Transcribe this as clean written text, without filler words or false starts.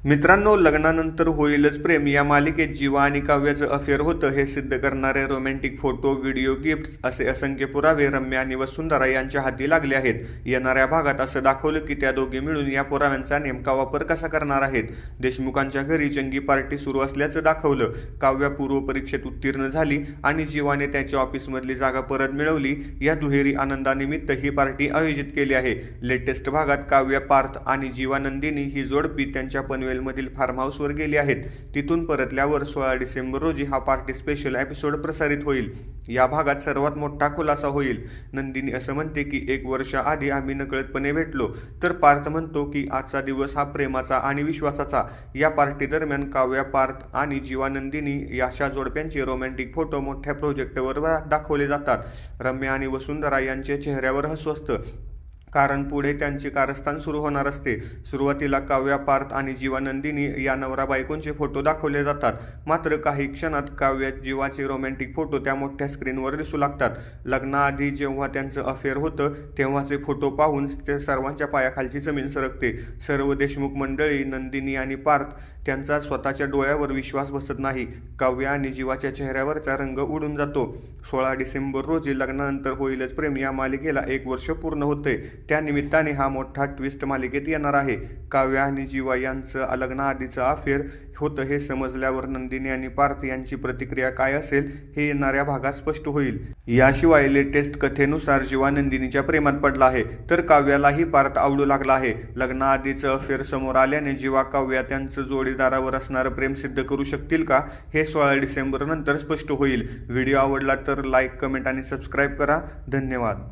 मित्रांनो, लग्नानंतर होईलच प्रेम या मालिकेत जीवा आणि काव्याचं अफेअर होतं हे सिद्ध करणारे रोमॅन्टिक फोटो, व्हिडिओ, गिफ्ट्स असे असंख्य पुरावे रम्या आणि वसुंधरा यांच्या हाती लागले आहेत. येणाऱ्या भागात असं दाखवलं की त्या दोघी मिळून या पुराव्यांचा नेमका वापर कसा करणार आहेत. देशमुखांच्या घरी जंगी पार्टी सुरू असल्याचं दाखवलं. काव्या पूर्व परीक्षेत उत्तीर्ण झाली आणि जीवाने त्याच्या ऑफिसमधली जागा परत मिळवली. या दुहेरी आनंदानिमित्त ही पार्टी आयोजित केली आहे. लेटेस्ट भागात काव्या, पार्थ आणि जीवा नंदिनी ही जोडपी त्यांच्या मधील फार्म हाऊसवर गेली आहेत. तिथून परतल्यावर 16 डिसेंबर रोजी हा पार्टी स्पेशल एपिसोड प्रसारित होईल. या भागात सर्वात मोठा खुलासा होईल. नंदिनी असं म्हणते की 1 वर्ष आधी आम्ही नकळतपणे भेटलो, तर पार्थ म्हणतो की आजचा दिवस हा प्रेमाचा आणि विश्वासाचा. या पार्टी दरम्यान काव्या, पार्थ आणि जीवा नंदिनी अशा जोडप्यांचे रोमॅन्टिक फोटो मोठ्या प्रोजेक्टवर दाखवले जातात. रम्या आणि वसुंधरा यांच्या चेहऱ्यावर हसू असतं, कारण पुढे त्यांचे कारस्थान सुरू होणार असते. सुरुवातीला काव्या, पार्थ आणि जीवा नंदिनी या नवरा बायकोंचे फोटो दाखवले जातात. मात्र काही क्षणात काव्या, जीवाचे रोमॅन्टिक फोटो त्या मोठ्या स्क्रीनवर दिसू लागतात. लग्नाआधी जेव्हा त्यांचं अफेअर होतं तेव्हाचे फोटो पाहून ते सर्वांच्या पायाखालची जमीन सरकते. सर्व देशमुख मंडळी, नंदिनी आणि पार्थ त्यांचा स्वतःच्या डोळ्यावर विश्वास बसत नाही. काव्या आणि जीवाच्या चेहऱ्यावरचा रंग उडून जातो. 16 डिसेंबर रोजी लग्नानंतर होईलच प्रेम या मालिकेला 1 वर्ष पूर्ण होते. त्या निमित्ताने हा मोठा ट्विस्ट मालिकेत येणार आहे. काव्या आणि जीवा यांचं लग्नाआधीचं अफेअर होतं हे समजल्यावर नंदिनी आणि पार्थ यांची प्रतिक्रिया काय असेल हे येणाऱ्या भागात स्पष्ट होईल. याशिवाय लेटेस्ट कथेनुसार जीवा नंदिनीच्या प्रेमात पडला आहे, तर काव्यालाही पार्थ आवडू लागला आहे. लग्नाआधीचं अफेअर समोर आल्याने जीवा, काव्या त्यांचं जोडीदारावर असणारं प्रेम सिद्ध करू शकतील का, हे 16 डिसेंबर नंतर स्पष्ट होईल. व्हिडिओ आवडला तर लाईक, कमेंट आणि सबस्क्राईब करा. धन्यवाद.